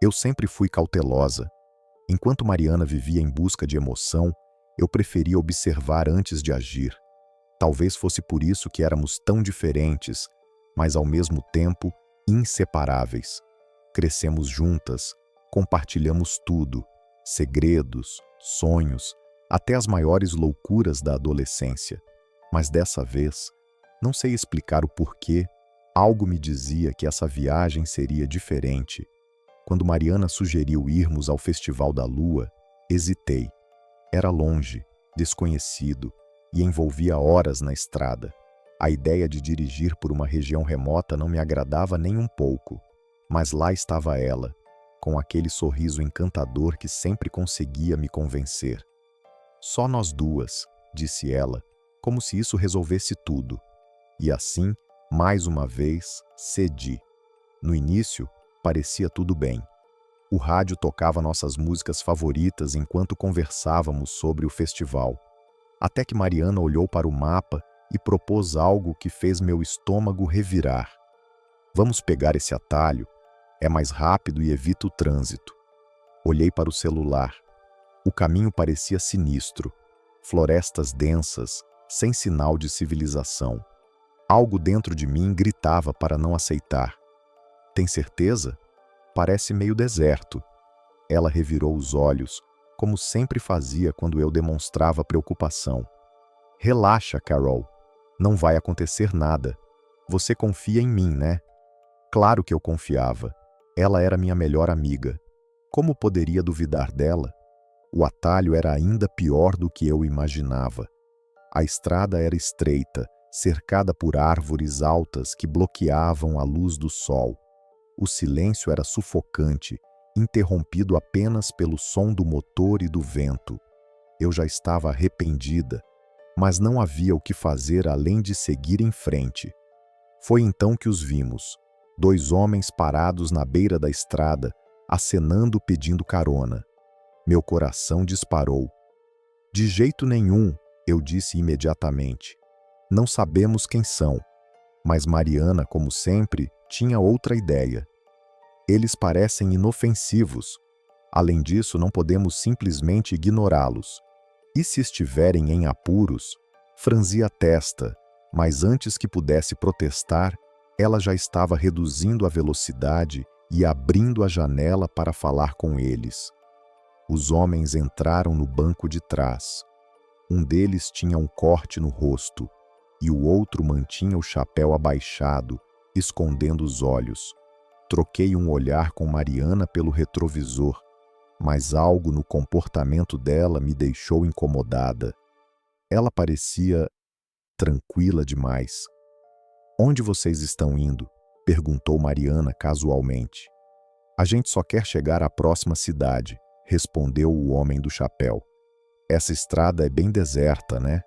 Eu sempre fui cautelosa. Enquanto Mariana vivia em busca de emoção, eu preferia observar antes de agir. Talvez fosse por isso que éramos tão diferentes, mas ao mesmo tempo inseparáveis. Crescemos juntas, compartilhamos tudo, segredos, sonhos, até as maiores loucuras da adolescência. Mas dessa vez, não sei explicar o porquê, algo me dizia que essa viagem seria diferente. Quando Mariana sugeriu irmos ao Festival da Lua, hesitei. Era longe, desconhecido, e envolvia horas na estrada. A ideia de dirigir por uma região remota não me agradava nem um pouco. Mas lá estava ela, com aquele sorriso encantador que sempre conseguia me convencer. Só nós duas, disse ela, como se isso resolvesse tudo. E assim, mais uma vez, cedi. No início, parecia tudo bem. O rádio tocava nossas músicas favoritas enquanto conversávamos sobre o festival. Até que Mariana olhou para o mapa e propôs algo que fez meu estômago revirar. Vamos pegar esse atalho? É mais rápido e evita o trânsito. Olhei para o celular. O caminho parecia sinistro. Florestas densas, sem sinal de civilização. Algo dentro de mim gritava para não aceitar. Tem certeza? Parece meio deserto. Ela revirou os olhos, como sempre fazia quando eu demonstrava preocupação. Relaxa, Carol. Não vai acontecer nada. Você confia em mim, né? Claro que eu confiava. Ela era minha melhor amiga. Como poderia duvidar dela? O atalho era ainda pior do que eu imaginava. A estrada era estreita, cercada por árvores altas que bloqueavam a luz do sol. O silêncio era sufocante, interrompido apenas pelo som do motor e do vento. Eu já estava arrependida, mas não havia o que fazer além de seguir em frente. Foi então que os vimos, 2 homens parados na beira da estrada, acenando pedindo carona. Meu coração disparou. De jeito nenhum, eu disse imediatamente. Não sabemos quem são, mas Mariana, como sempre, tinha outra ideia. Eles parecem inofensivos. Além disso, não podemos simplesmente ignorá-los. E se estiverem em apuros? Franzi a testa, mas antes que pudesse protestar, ela já estava reduzindo a velocidade e abrindo a janela para falar com eles. Os homens entraram no banco de trás. Um deles tinha um corte no rosto, e o outro mantinha o chapéu abaixado, escondendo os olhos. Troquei um olhar com Mariana pelo retrovisor, mas algo no comportamento dela me deixou incomodada. Ela parecia tranquila demais. Onde vocês estão indo? Perguntou Mariana casualmente. A gente só quer chegar à próxima cidade, respondeu o homem do chapéu. Essa estrada é bem deserta, né?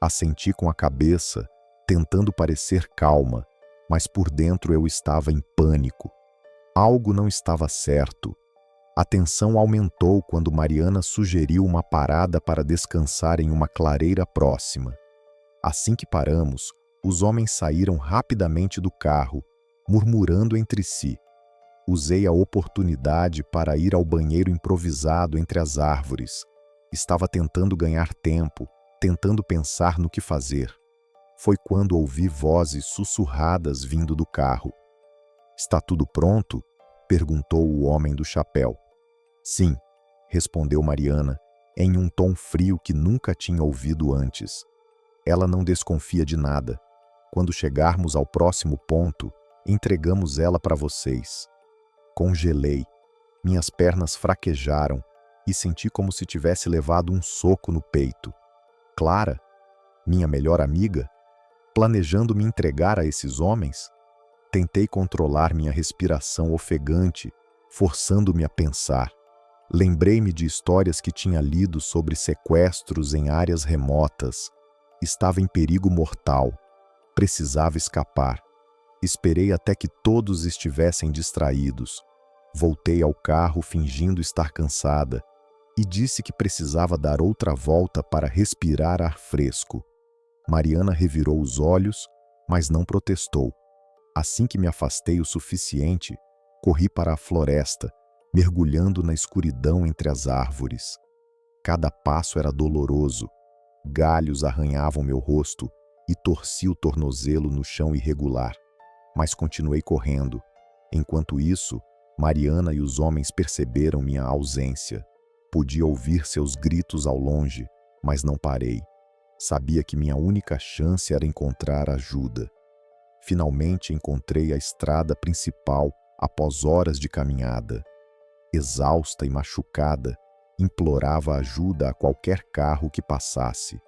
Assenti com a cabeça, tentando parecer calma, mas por dentro eu estava em pânico. Algo não estava certo. A tensão aumentou quando Mariana sugeriu uma parada para descansar em uma clareira próxima. Assim que paramos, os homens saíram rapidamente do carro, murmurando entre si. Usei a oportunidade para ir ao banheiro improvisado entre as árvores. Estava tentando ganhar tempo, tentando pensar no que fazer. Foi quando ouvi vozes sussurradas vindo do carro. Está tudo pronto? Perguntou o homem do chapéu. Sim, respondeu Mariana, em um tom frio que nunca tinha ouvido antes. Ela não desconfia de nada. Quando chegarmos ao próximo ponto, entregamos ela para vocês. Congelei. Minhas pernas fraquejaram e senti como se tivesse levado um soco no peito. Clara, minha melhor amiga, planejando me entregar a esses homens? Tentei controlar minha respiração ofegante, forçando-me a pensar. Lembrei-me de histórias que tinha lido sobre sequestros em áreas remotas. Estava em perigo mortal. Precisava escapar. Esperei até que todos estivessem distraídos. Voltei ao carro fingindo estar cansada e disse que precisava dar outra volta para respirar ar fresco. Mariana revirou os olhos, mas não protestou. Assim que me afastei o suficiente, corri para a floresta, mergulhando na escuridão entre as árvores. Cada passo era doloroso. Galhos arranhavam meu rosto e torci o tornozelo no chão irregular. Mas continuei correndo. Enquanto isso, Mariana e os homens perceberam minha ausência. Podia ouvir seus gritos ao longe, mas não parei. Sabia que minha única chance era encontrar ajuda. Finalmente encontrei a estrada principal após horas de caminhada. Exausta e machucada, implorava ajuda a qualquer carro que passasse.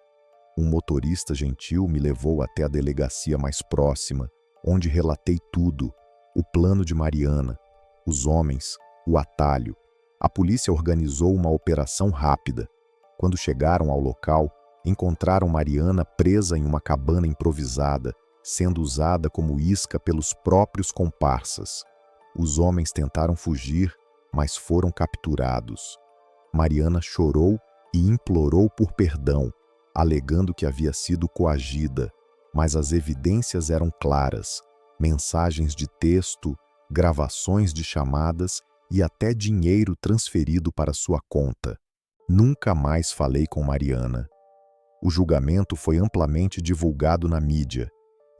Um motorista gentil me levou até a delegacia mais próxima, onde relatei tudo: o plano de Mariana, os homens, o atalho. A polícia organizou uma operação rápida. Quando chegaram ao local, encontraram Mariana presa em uma cabana improvisada, sendo usada como isca pelos próprios comparsas. Os homens tentaram fugir, mas foram capturados. Mariana chorou e implorou por perdão, alegando que havia sido coagida, mas as evidências eram claras: mensagens de texto, gravações de chamadas e até dinheiro transferido para sua conta. Nunca mais falei com Mariana. O julgamento foi amplamente divulgado na mídia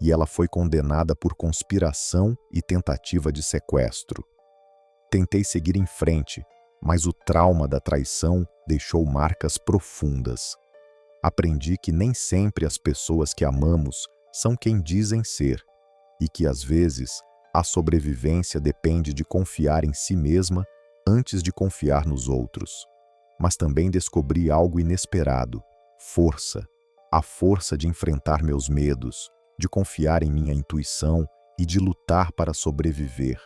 e ela foi condenada por conspiração e tentativa de sequestro. Tentei seguir em frente, mas o trauma da traição deixou marcas profundas. Aprendi que nem sempre as pessoas que amamos são quem dizem ser, e que às vezes a sobrevivência depende de confiar em si mesma antes de confiar nos outros. Mas também descobri algo inesperado: força. A força de enfrentar meus medos, de confiar em minha intuição e de lutar para sobreviver.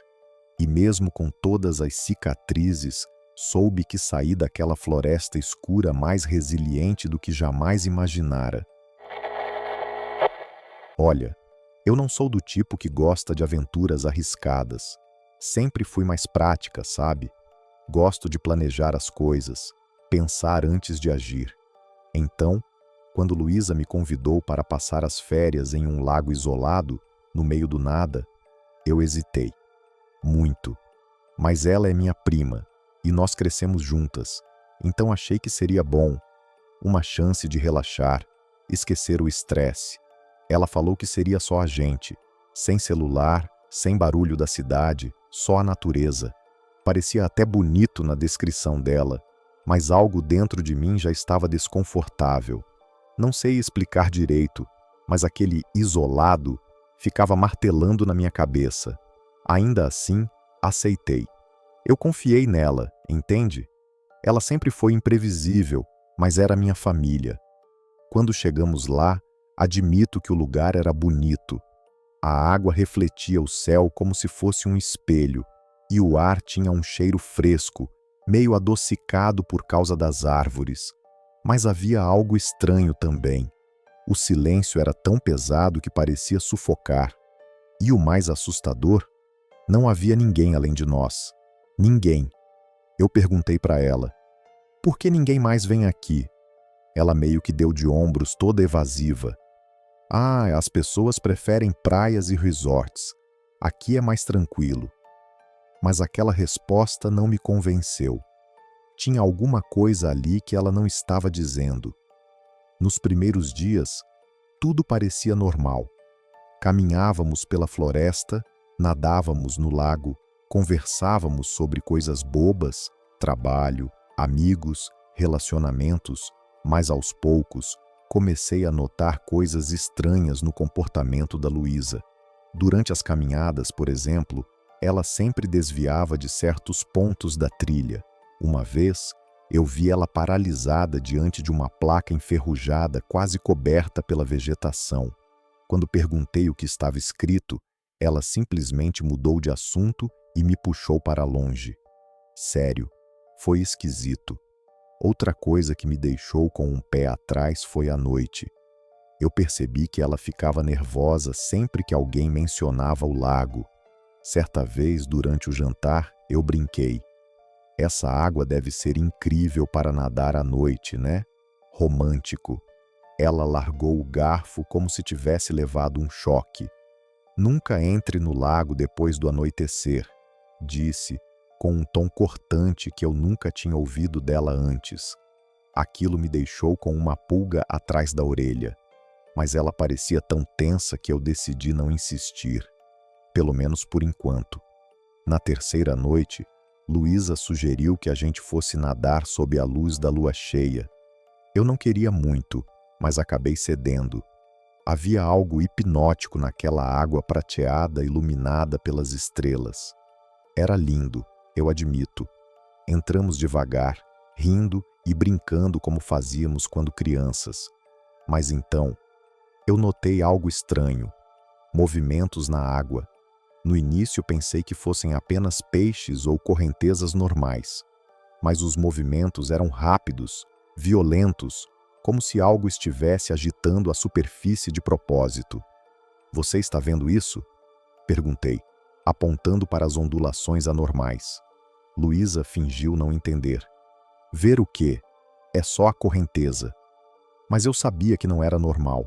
E mesmo com todas as cicatrizes, soube que saí daquela floresta escura mais resiliente do que jamais imaginara. Olha, eu não sou do tipo que gosta de aventuras arriscadas. Sempre fui mais prática, sabe? Gosto de planejar as coisas, pensar antes de agir. Então, quando Luísa me convidou para passar as férias em um lago isolado, no meio do nada, eu hesitei. Muito. Mas ela é minha prima, e nós crescemos juntas, então achei que seria bom. Uma chance de relaxar, esquecer o estresse. Ela falou que seria só a gente, sem celular, sem barulho da cidade, só a natureza. Parecia até bonito na descrição dela, mas algo dentro de mim já estava desconfortável. Não sei explicar direito, mas aquele isolado ficava martelando na minha cabeça. Ainda assim, aceitei. Eu confiei nela, entende? Ela sempre foi imprevisível, mas era minha família. Quando chegamos lá, admito que o lugar era bonito. A água refletia o céu como se fosse um espelho, e o ar tinha um cheiro fresco, meio adocicado por causa das árvores. Mas havia algo estranho também. O silêncio era tão pesado que parecia sufocar. E o mais assustador, não havia ninguém além de nós. Ninguém. Eu perguntei para ela: por que ninguém mais vem aqui? Ela meio que deu de ombros, toda evasiva. Ah, as pessoas preferem praias e resorts. Aqui é mais tranquilo. Mas aquela resposta não me convenceu. Tinha alguma coisa ali que ela não estava dizendo. Nos primeiros dias, tudo parecia normal. Caminhávamos pela floresta, nadávamos no lago, conversávamos sobre coisas bobas, trabalho, amigos, relacionamentos, mas aos poucos comecei a notar coisas estranhas no comportamento da Luísa. Durante as caminhadas, por exemplo, ela sempre desviava de certos pontos da trilha. Uma vez, eu vi ela paralisada diante de uma placa enferrujada quase coberta pela vegetação. Quando perguntei o que estava escrito, ela simplesmente mudou de assunto e me puxou para longe. Sério, foi esquisito. Outra coisa que me deixou com um pé atrás foi a noite. Eu percebi que ela ficava nervosa sempre que alguém mencionava o lago. Certa vez, durante o jantar, eu brinquei: essa água deve ser incrível para nadar à noite, né? Romântico. Ela largou o garfo como se tivesse levado um choque. Nunca entre no lago depois do anoitecer, disse, com um tom cortante que eu nunca tinha ouvido dela antes. Aquilo me deixou com uma pulga atrás da orelha, mas ela parecia tão tensa que eu decidi não insistir, pelo menos por enquanto. Na terceira noite, Luísa sugeriu que a gente fosse nadar sob a luz da lua cheia. Eu não queria muito, mas acabei cedendo. Havia algo hipnótico naquela água prateada iluminada pelas estrelas. Era lindo, eu admito. Entramos devagar, rindo e brincando como fazíamos quando crianças. Mas então, eu notei algo estranho. Movimentos na água. No início pensei que fossem apenas peixes ou correntezas normais. Mas os movimentos eram rápidos, violentos, como se algo estivesse agitando a superfície de propósito. Você está vendo isso? Perguntei, apontando para as ondulações anormais. Luísa fingiu não entender. Ver o quê? É só a correnteza. Mas eu sabia que não era normal.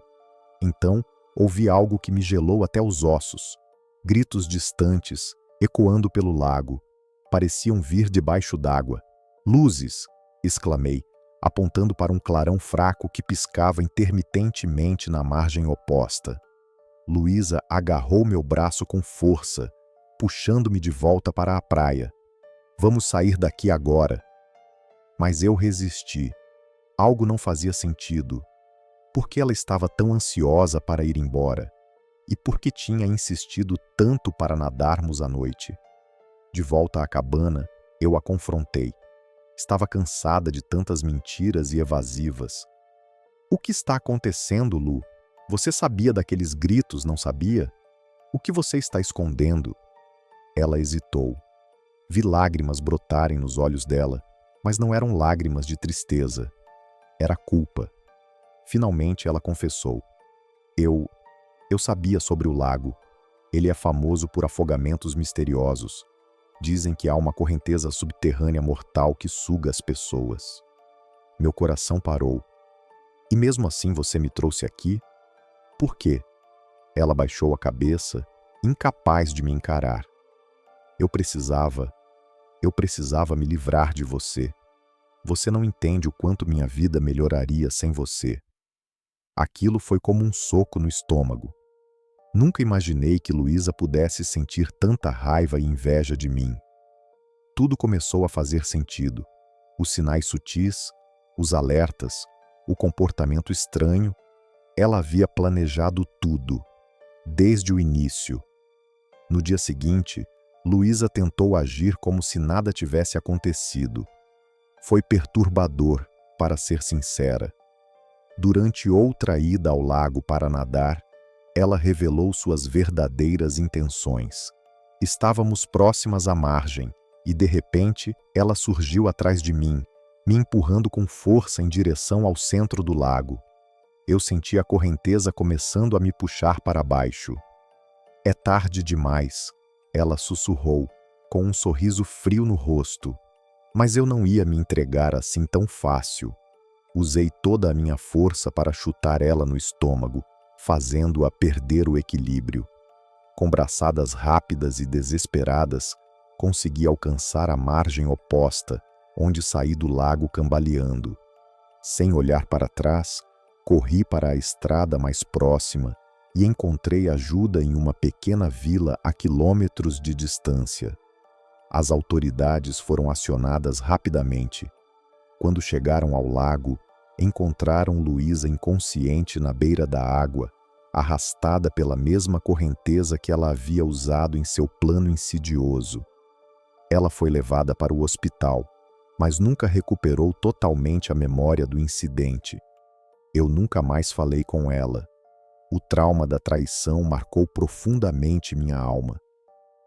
Então, ouvi algo que me gelou até os ossos. Gritos distantes, ecoando pelo lago. Pareciam vir debaixo d'água. Luzes! Exclamei, apontando para um clarão fraco que piscava intermitentemente na margem oposta. Luísa agarrou meu braço com força, puxando-me de volta para a praia. Vamos sair daqui agora. Mas eu resisti. Algo não fazia sentido. Por que ela estava tão ansiosa para ir embora? E por que tinha insistido tanto para nadarmos à noite? De volta à cabana, eu a confrontei. Estava cansada de tantas mentiras e evasivas. O que está acontecendo, Lu? Você sabia daqueles gritos, não sabia? O que você está escondendo? Ela hesitou. Vi lágrimas brotarem nos olhos dela, mas não eram lágrimas de tristeza. Era culpa. Finalmente ela confessou. Eu sabia sobre o lago. Ele é famoso por afogamentos misteriosos. Dizem que há uma correnteza subterrânea mortal que suga as pessoas. Meu coração parou. E mesmo assim você me trouxe aqui? Por quê? Ela baixou a cabeça, incapaz de me encarar. Eu precisava me livrar de você. Você não entende o quanto minha vida melhoraria sem você. Aquilo foi como um soco no estômago. Nunca imaginei que Luísa pudesse sentir tanta raiva e inveja de mim. Tudo começou a fazer sentido. Os sinais sutis, os alertas, o comportamento estranho. Ela havia planejado tudo, desde o início. No dia seguinte, Luísa tentou agir como se nada tivesse acontecido. Foi perturbador, para ser sincera. Durante outra ida ao lago para nadar, ela revelou suas verdadeiras intenções. Estávamos próximas à margem, e de repente ela surgiu atrás de mim, me empurrando com força em direção ao centro do lago. Eu senti a correnteza começando a me puxar para baixo. É tarde demais, ela sussurrou, com um sorriso frio no rosto. Mas eu não ia me entregar assim tão fácil. Usei toda a minha força para chutar ela no estômago, fazendo-a perder o equilíbrio. Com braçadas rápidas e desesperadas, consegui alcançar a margem oposta, onde saí do lago cambaleando. Sem olhar para trás, corri para a estrada mais próxima e encontrei ajuda em uma pequena vila a quilômetros de distância. As autoridades foram acionadas rapidamente. Quando chegaram ao lago, encontraram Luísa inconsciente na beira da água, arrastada pela mesma correnteza que ela havia usado em seu plano insidioso. Ela foi levada para o hospital, mas nunca recuperou totalmente a memória do incidente. Eu nunca mais falei com ela. O trauma da traição marcou profundamente minha alma.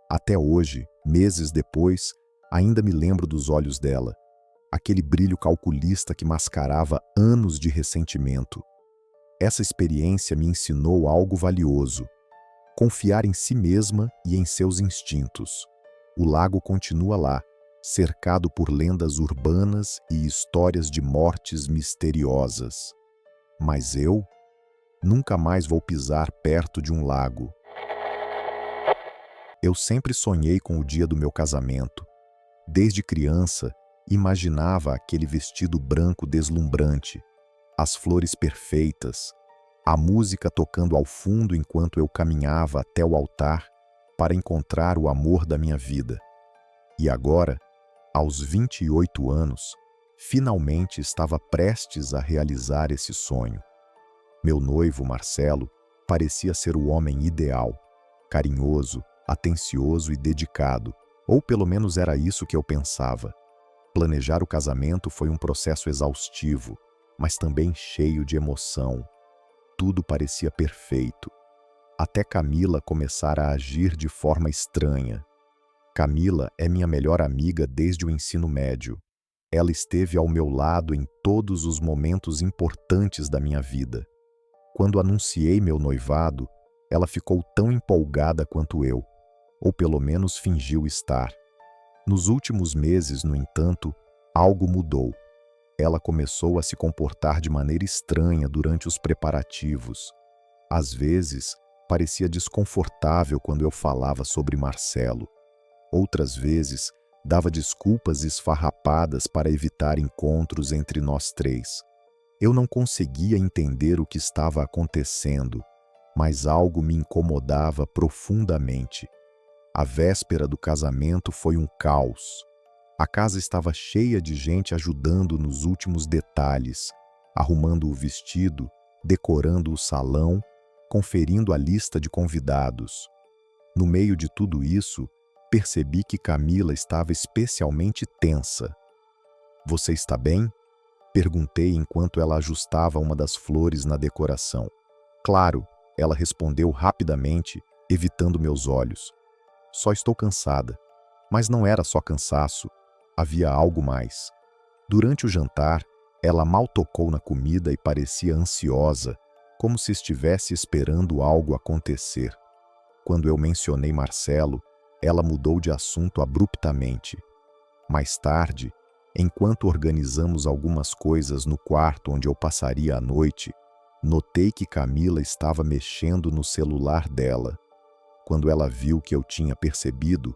Até hoje, meses depois, ainda me lembro dos olhos dela, aquele brilho calculista que mascarava anos de ressentimento. Essa experiência me ensinou algo valioso: confiar em si mesma e em seus instintos. O lago continua lá, cercado por lendas urbanas e histórias de mortes misteriosas. Mas eu nunca mais vou pisar perto de um lago. Eu sempre sonhei com o dia do meu casamento. Desde criança, imaginava aquele vestido branco deslumbrante, as flores perfeitas, a música tocando ao fundo enquanto eu caminhava até o altar para encontrar o amor da minha vida. E agora, aos 28 anos, finalmente estava prestes a realizar esse sonho. Meu noivo, Marcelo, parecia ser o homem ideal, carinhoso, atencioso e dedicado, ou pelo menos era isso que eu pensava. Planejar o casamento foi um processo exaustivo, mas também cheio de emoção. Tudo parecia perfeito, até Camila começar a agir de forma estranha. Camila é minha melhor amiga desde o ensino médio. Ela esteve ao meu lado em todos os momentos importantes da minha vida. Quando anunciei meu noivado, ela ficou tão empolgada quanto eu, ou pelo menos fingiu estar. Nos últimos meses, no entanto, algo mudou. Ela começou a se comportar de maneira estranha durante os preparativos. Às vezes, parecia desconfortável quando eu falava sobre Marcelo. Outras vezes, dava desculpas esfarrapadas para evitar encontros entre nós três. Eu não conseguia entender o que estava acontecendo, mas algo me incomodava profundamente. A véspera do casamento foi um caos. A casa estava cheia de gente ajudando nos últimos detalhes, arrumando o vestido, decorando o salão, conferindo a lista de convidados. No meio de tudo isso, percebi que Camila estava especialmente tensa. "Você está bem?" Perguntei enquanto ela ajustava uma das flores na decoração. "Claro", ela respondeu rapidamente, evitando meus olhos. "Só estou cansada." Mas não era só cansaço, havia algo mais. Durante o jantar, ela mal tocou na comida e parecia ansiosa, como se estivesse esperando algo acontecer. Quando eu mencionei Marcelo, ela mudou de assunto abruptamente. Mais tarde, enquanto organizamos algumas coisas no quarto onde eu passaria a noite, notei que Camila estava mexendo no celular dela. Quando ela viu que eu tinha percebido,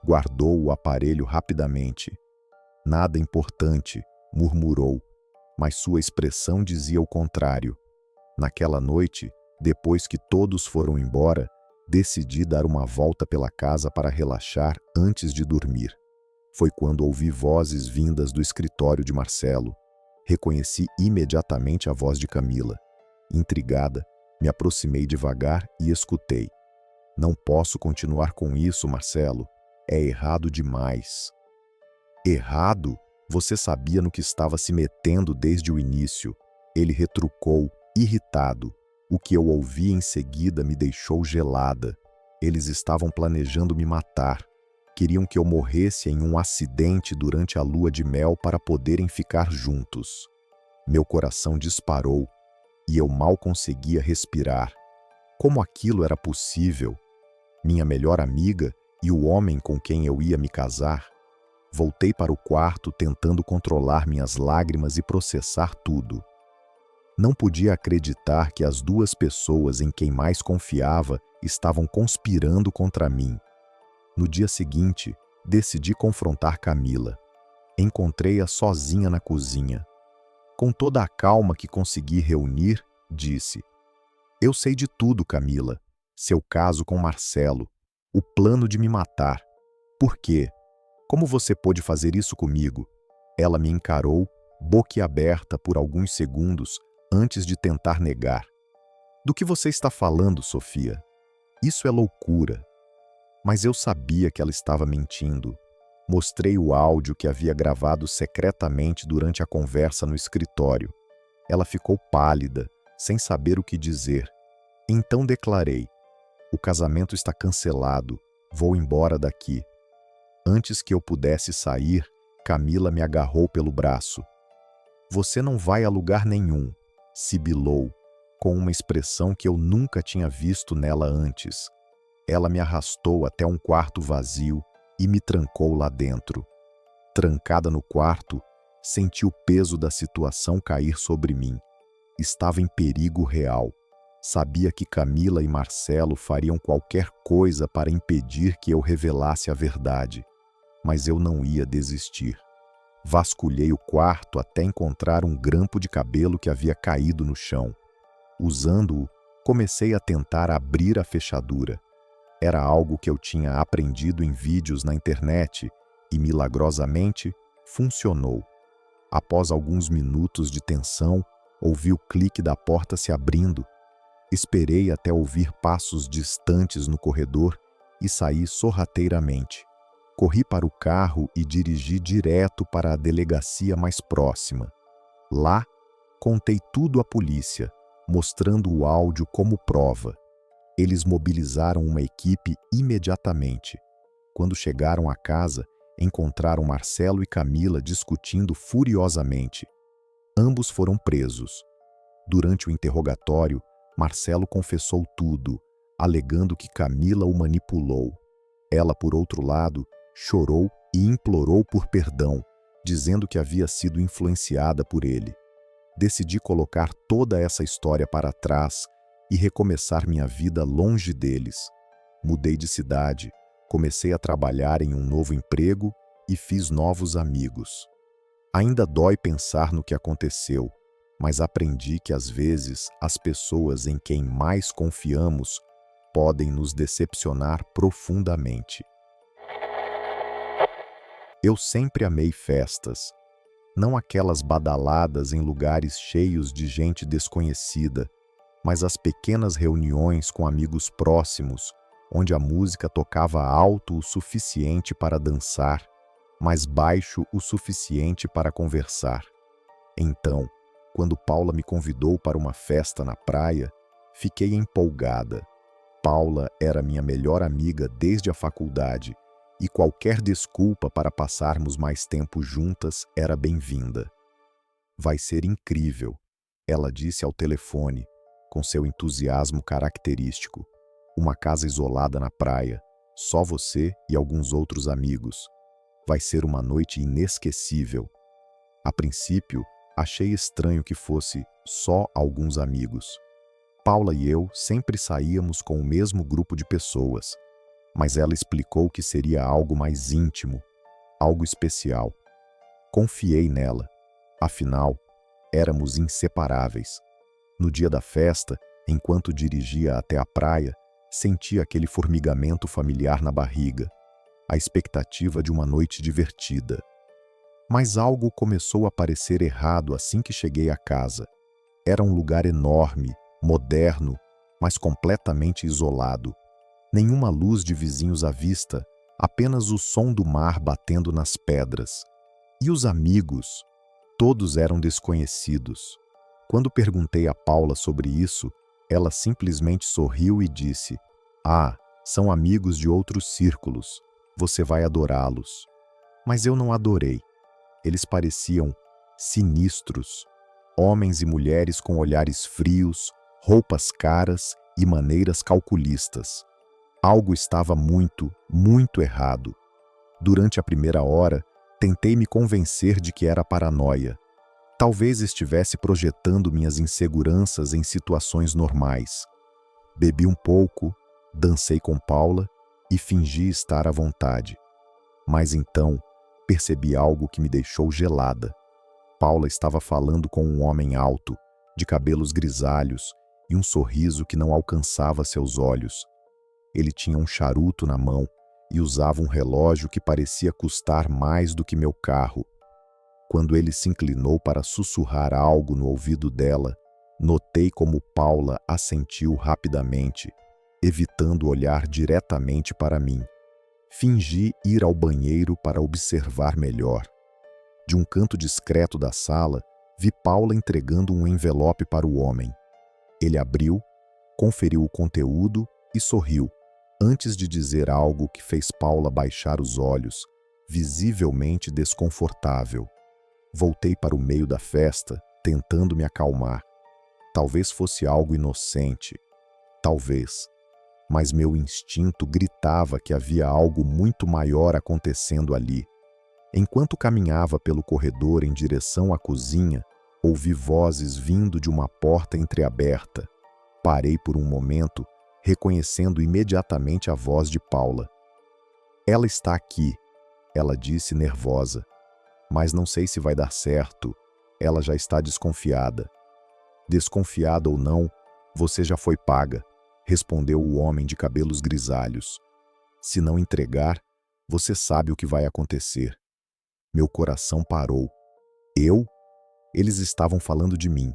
guardou o aparelho rapidamente. "Nada importante", murmurou, mas sua expressão dizia o contrário. Naquela noite, depois que todos foram embora, decidi dar uma volta pela casa para relaxar antes de dormir. Foi quando ouvi vozes vindas do escritório de Marcelo. Reconheci imediatamente a voz de Camila. Intrigada, me aproximei devagar e escutei. "Não posso continuar com isso, Marcelo. É errado demais." "Errado? Você sabia no que estava se metendo desde o início." Ele retrucou, irritado. O que eu ouvi em seguida me deixou gelada. Eles estavam planejando me matar. Queriam que eu morresse em um acidente durante a lua de mel para poderem ficar juntos. Meu coração disparou e eu mal conseguia respirar. Como aquilo era possível? Minha melhor amiga e o homem com quem eu ia me casar? Voltei para o quarto tentando controlar minhas lágrimas e processar tudo. Não podia acreditar que as duas pessoas em quem mais confiava estavam conspirando contra mim. No dia seguinte, decidi confrontar Camila. Encontrei-a sozinha na cozinha. Com toda a calma que consegui reunir, disse: "Eu sei de tudo, Camila. Seu caso com Marcelo, o plano de me matar. Por quê? Como você pôde fazer isso comigo?" Ela me encarou, boquiaberta por alguns segundos, antes de tentar negar. "Do que você está falando, Sofia? Isso é loucura." Mas eu sabia que ela estava mentindo. Mostrei o áudio que havia gravado secretamente durante a conversa no escritório. Ela ficou pálida, sem saber o que dizer. Então declarei: "O casamento está cancelado. Vou embora daqui." Antes que eu pudesse sair, Camila me agarrou pelo braço. "Você não vai a lugar nenhum", sibilou, com uma expressão que eu nunca tinha visto nela antes. Ela me arrastou até um quarto vazio e me trancou lá dentro. Trancada no quarto, senti o peso da situação cair sobre mim. Estava em perigo real. Sabia que Camila e Marcelo fariam qualquer coisa para impedir que eu revelasse a verdade. mas eu não ia desistir. Vasculhei o quarto até encontrar um grampo de cabelo que havia caído no chão. Usando-o, comecei a tentar abrir a fechadura. Era algo que eu tinha aprendido em vídeos na internet e, milagrosamente, funcionou. Após alguns minutos de tensão, ouvi o clique da porta se abrindo. Esperei até ouvir passos distantes no corredor e saí sorrateiramente. Corri para o carro e dirigi direto para a delegacia mais próxima. Lá, contei tudo à polícia, mostrando o áudio como prova. Eles mobilizaram uma equipe imediatamente. Quando chegaram à casa, encontraram Marcelo e Camila discutindo furiosamente. Ambos foram presos. Durante o interrogatório, Marcelo confessou tudo, alegando que Camila o manipulou. Ela, por outro lado, chorou e implorou por perdão, dizendo que havia sido influenciada por ele. Decidi colocar toda essa história para trás e recomeçar minha vida longe deles. Mudei de cidade, comecei a trabalhar em um novo emprego e fiz novos amigos. Ainda dói pensar no que aconteceu, mas aprendi que às vezes as pessoas em quem mais confiamos podem nos decepcionar profundamente. Eu sempre amei festas, não aquelas badaladas em lugares cheios de gente desconhecida, mas as pequenas reuniões com amigos próximos, onde a música tocava alto o suficiente para dançar, mas baixo o suficiente para conversar. Então, quando Paula me convidou para uma festa na praia, fiquei empolgada. Paula era minha melhor amiga desde a faculdade, e qualquer desculpa para passarmos mais tempo juntas era bem-vinda. Vai ser incrível, ela disse ao telefone, com seu entusiasmo característico. Uma casa isolada na praia, só você e alguns outros amigos. Vai ser uma noite inesquecível. A princípio, achei estranho que fosse só alguns amigos. Paula e eu sempre saíamos com o mesmo grupo de pessoas, mas ela explicou que seria algo mais íntimo, algo especial. Confiei nela, afinal, éramos inseparáveis. No dia da festa, enquanto dirigia até a praia, senti aquele formigamento familiar na barriga, a expectativa de uma noite divertida. Mas algo começou a parecer errado assim que cheguei à casa. Era um lugar enorme, moderno, mas completamente isolado. Nenhuma luz de vizinhos à vista, apenas o som do mar batendo nas pedras. E os amigos? Todos eram desconhecidos. Quando perguntei a Paula sobre isso, ela simplesmente sorriu e disse: "Ah, são amigos de outros círculos. Você vai adorá-los." Mas eu não adorei. Eles pareciam sinistros. Homens e mulheres com olhares frios, roupas caras e maneiras calculistas. Algo estava muito, muito errado. Durante a primeira hora, tentei me convencer de que era paranoia. Talvez estivesse projetando minhas inseguranças em situações normais. Bebi um pouco, dancei com Paula e fingi estar à vontade. Mas então, percebi algo que me deixou gelada. Paula estava falando com um homem alto, de cabelos grisalhos e um sorriso que não alcançava seus olhos. Ele tinha um charuto na mão e usava um relógio que parecia custar mais do que meu carro. Quando ele se inclinou para sussurrar algo no ouvido dela, notei como Paula assentiu rapidamente, evitando olhar diretamente para mim. Fingi ir ao banheiro para observar melhor. De um canto discreto da sala, vi Paula entregando um envelope para o homem. Ele abriu, conferiu o conteúdo e sorriu, antes de dizer algo que fez Paula baixar os olhos, visivelmente desconfortável. Voltei para o meio da festa, tentando me acalmar. Talvez fosse algo inocente. Talvez. Mas meu instinto gritava que havia algo muito maior acontecendo ali. Enquanto caminhava pelo corredor em direção à cozinha, ouvi vozes vindo de uma porta entreaberta. Parei por um momento, reconhecendo imediatamente a voz de Paula. "Ela está aqui." ela disse nervosa. Mas não sei se vai dar certo. Ela já está desconfiada. Desconfiada ou não, você já foi paga, respondeu o homem de cabelos grisalhos. Se não entregar, você sabe o que vai acontecer. Meu coração parou. Eu? Eles estavam falando de mim.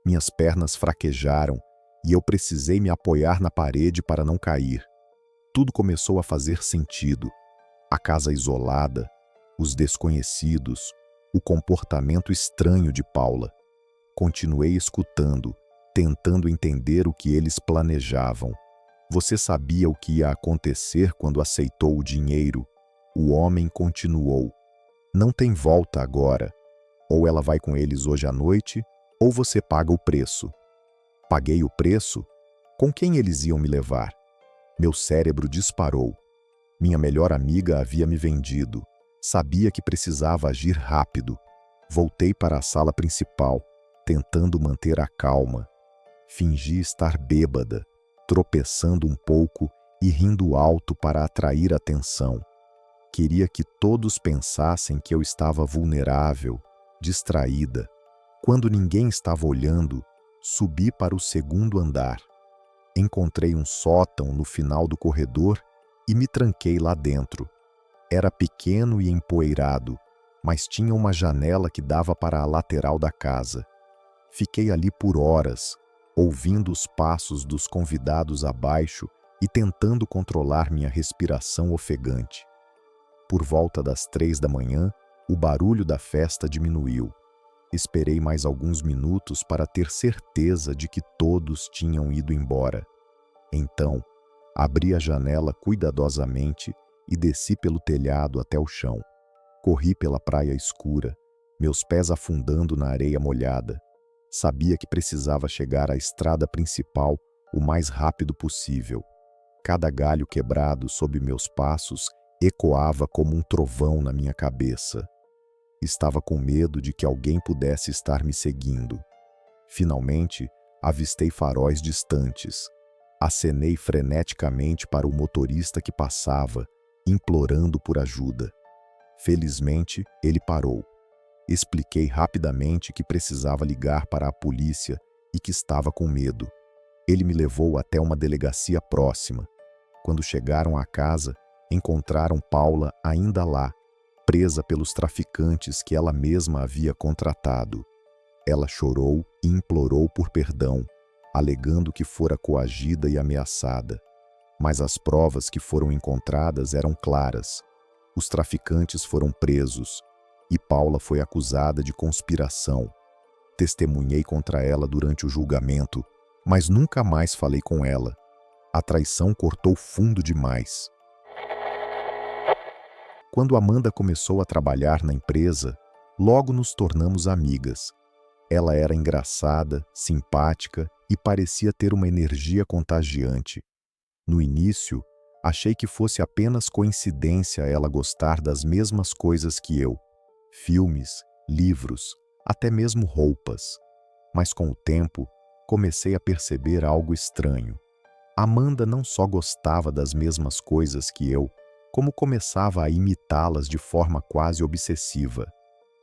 Minhas pernas fraquejaram e eu precisei me apoiar na parede para não cair. Tudo começou a fazer sentido. A casa isolada, os desconhecidos, o comportamento estranho de Paula. Continuei escutando, tentando entender o que eles planejavam. Você sabia o que ia acontecer quando aceitou o dinheiro? O homem continuou. Não tem volta agora. Ou ela vai com eles hoje à noite, ou você paga o preço. Paguei o preço? Com quem eles iam me levar? Meu cérebro disparou. Minha melhor amiga havia me vendido. Sabia que precisava agir rápido. Voltei para a sala principal, tentando manter a calma. Fingi estar bêbada, tropeçando um pouco e rindo alto para atrair atenção. Queria que todos pensassem que eu estava vulnerável, distraída. Quando ninguém estava olhando, subi para o segundo andar. Encontrei um sótão no final do corredor e me tranquei lá dentro. Era pequeno e empoeirado, mas tinha uma janela que dava para a lateral da casa. Fiquei ali por horas, ouvindo os passos dos convidados abaixo e tentando controlar minha respiração ofegante. Por volta das 3 da manhã, o barulho da festa diminuiu. Esperei mais alguns minutos para ter certeza de que todos tinham ido embora. Então, abri a janela cuidadosamente e desci pelo telhado até o chão. Corri pela praia escura, meus pés afundando na areia molhada. Sabia que precisava chegar à estrada principal o mais rápido possível. Cada galho quebrado sob meus passos ecoava como um trovão na minha cabeça. Estava com medo de que alguém pudesse estar me seguindo. Finalmente, avistei faróis distantes. Acenei freneticamente para o motorista que passava, implorando por ajuda. Felizmente, ele parou. Expliquei rapidamente que precisava ligar para a polícia e que estava com medo. Ele me levou até uma delegacia próxima. Quando chegaram à casa, encontraram Paula ainda lá, presa pelos traficantes que ela mesma havia contratado. Ela chorou e implorou por perdão, alegando que fora coagida e ameaçada. Mas as provas que foram encontradas eram claras. Os traficantes foram presos e Paula foi acusada de conspiração. Testemunhei contra ela durante o julgamento, mas nunca mais falei com ela. A traição cortou fundo demais. Quando Amanda começou a trabalhar na empresa, logo nos tornamos amigas. Ela era engraçada, simpática e parecia ter uma energia contagiante. No início, achei que fosse apenas coincidência ela gostar das mesmas coisas que eu. Filmes, livros, até mesmo roupas. Mas com o tempo, comecei a perceber algo estranho. Amanda não só gostava das mesmas coisas que eu, como começava a imitá-las de forma quase obsessiva.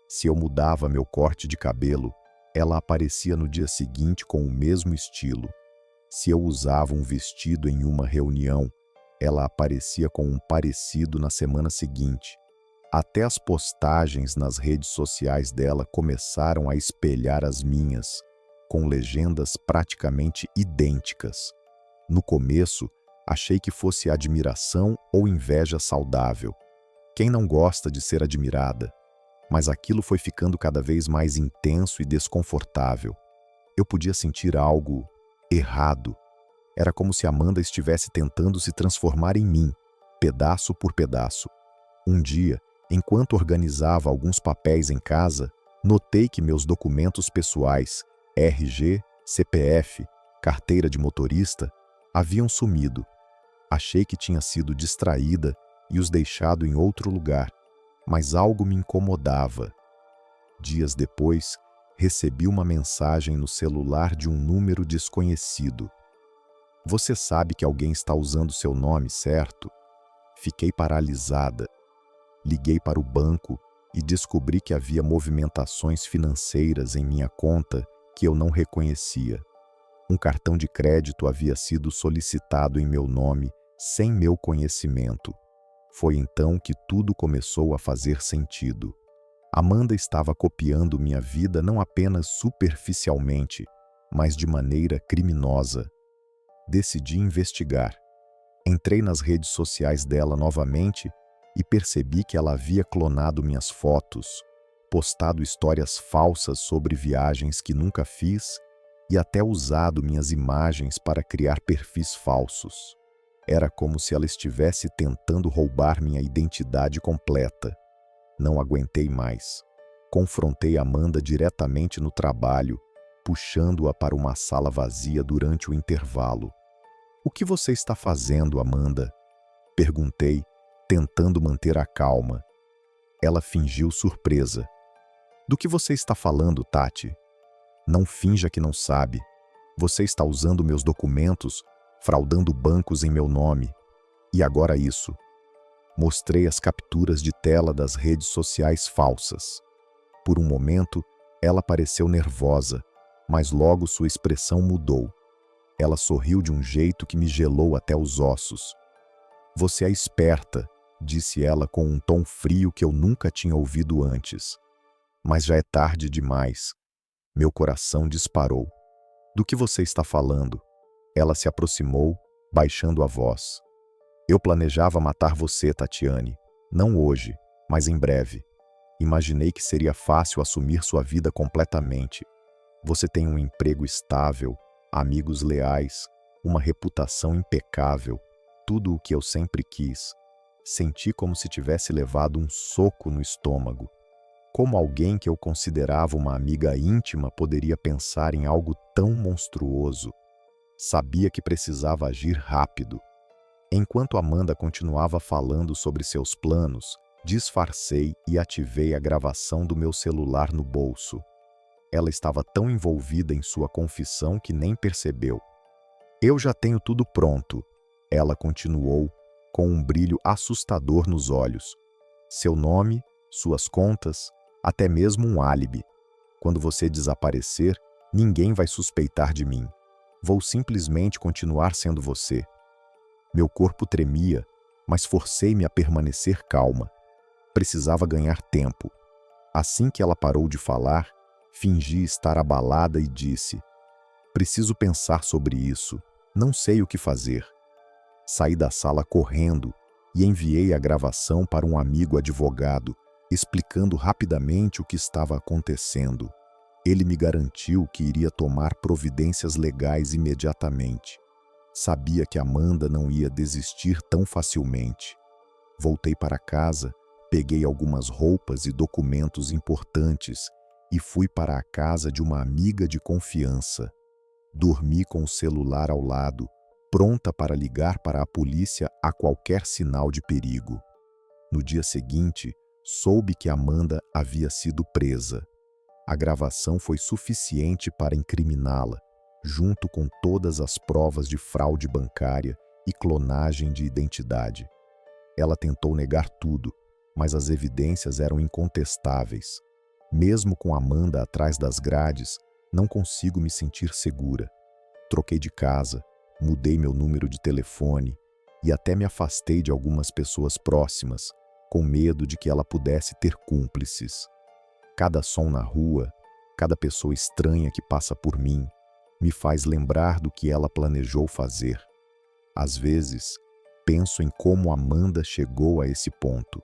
Se eu mudava meu corte de cabelo, ela aparecia no dia seguinte com o mesmo estilo. Se eu usava um vestido em uma reunião, ela aparecia com um parecido na semana seguinte. Até as postagens nas redes sociais dela começaram a espelhar as minhas, com legendas praticamente idênticas. No começo, achei que fosse admiração ou inveja saudável. Quem não gosta de ser admirada? Mas aquilo foi ficando cada vez mais intenso e desconfortável. Eu podia sentir algo errado. Era como se Amanda estivesse tentando se transformar em mim, pedaço por pedaço. Um dia, enquanto organizava alguns papéis em casa, notei que meus documentos pessoais, RG, CPF, carteira de motorista, haviam sumido. Achei que tinha sido distraída e os deixado em outro lugar, mas algo me incomodava. Dias depois, recebi uma mensagem no celular de um número desconhecido. Você sabe que alguém está usando seu nome, certo? Fiquei paralisada. Liguei para o banco e descobri que havia movimentações financeiras em minha conta que eu não reconhecia. Um cartão de crédito havia sido solicitado em meu nome sem meu conhecimento. Foi então que tudo começou a fazer sentido. Amanda estava copiando minha vida não apenas superficialmente, mas de maneira criminosa. Decidi investigar. Entrei nas redes sociais dela novamente e percebi que ela havia clonado minhas fotos, postado histórias falsas sobre viagens que nunca fiz e até usado minhas imagens para criar perfis falsos. Era como se ela estivesse tentando roubar minha identidade completa. Não aguentei mais. Confrontei Amanda diretamente no trabalho, puxando-a para uma sala vazia durante o intervalo. "O que você está fazendo, Amanda?" Perguntei, tentando manter a calma. Ela fingiu surpresa. "Do que você está falando, Tati? Não finja que não sabe. Você está usando meus documentos, fraudando bancos em meu nome. E agora isso." Mostrei as capturas de tela das redes sociais falsas. Por um momento, ela pareceu nervosa, mas logo sua expressão mudou. Ela sorriu de um jeito que me gelou até os ossos. "Você é esperta", disse ela com um tom frio que eu nunca tinha ouvido antes. Mas já é tarde demais. Meu coração disparou. "Do que você está falando?" Ela se aproximou, baixando a voz. "Eu planejava matar você, Tatiane. Não hoje, mas em breve. Imaginei que seria fácil assumir sua vida completamente. Você tem um emprego estável, amigos leais, uma reputação impecável, tudo o que eu sempre quis. Senti como se tivesse levado um soco no estômago. Como alguém que eu considerava uma amiga íntima poderia pensar em algo tão monstruoso? Sabia que precisava agir rápido. Enquanto Amanda continuava falando sobre seus planos, disfarcei e ativei a gravação do meu celular no bolso. Ela estava tão envolvida em sua confissão que nem percebeu. "Eu já tenho tudo pronto", ela continuou, com um brilho assustador nos olhos. "Seu nome, suas contas, até mesmo um álibi. Quando você desaparecer, ninguém vai suspeitar de mim. Vou simplesmente continuar sendo você." Meu corpo tremia, mas forcei-me a permanecer calma. Precisava ganhar tempo. Assim que ela parou de falar, fingi estar abalada e disse: "Preciso pensar sobre isso. Não sei o que fazer." Saí da sala correndo e enviei a gravação para um amigo advogado, explicando rapidamente o que estava acontecendo. Ele me garantiu que iria tomar providências legais imediatamente. Sabia que Amanda não ia desistir tão facilmente. Voltei para casa, peguei algumas roupas e documentos importantes e fui para a casa de uma amiga de confiança. Dormi com o celular ao lado, pronta para ligar para a polícia a qualquer sinal de perigo. No dia seguinte, soube que Amanda havia sido presa. A gravação foi suficiente para incriminá-la, junto com todas as provas de fraude bancária e clonagem de identidade. Ela tentou negar tudo, mas as evidências eram incontestáveis. Mesmo com Amanda atrás das grades, não consigo me sentir segura. Troquei de casa, mudei meu número de telefone e até me afastei de algumas pessoas próximas, com medo de que ela pudesse ter cúmplices. Cada som na rua, cada pessoa estranha que passa por mim, me faz lembrar do que ela planejou fazer. Às vezes, penso em como Amanda chegou a esse ponto.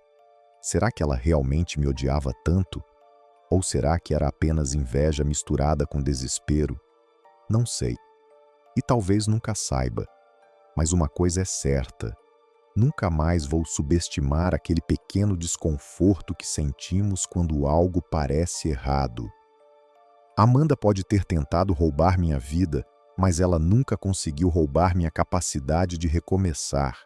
Será que ela realmente me odiava tanto? Ou será que era apenas inveja misturada com desespero? Não sei. E talvez nunca saiba. Mas uma coisa é certa: nunca mais vou subestimar aquele pequeno desconforto que sentimos quando algo parece errado. Amanda pode ter tentado roubar minha vida, mas ela nunca conseguiu roubar minha capacidade de recomeçar.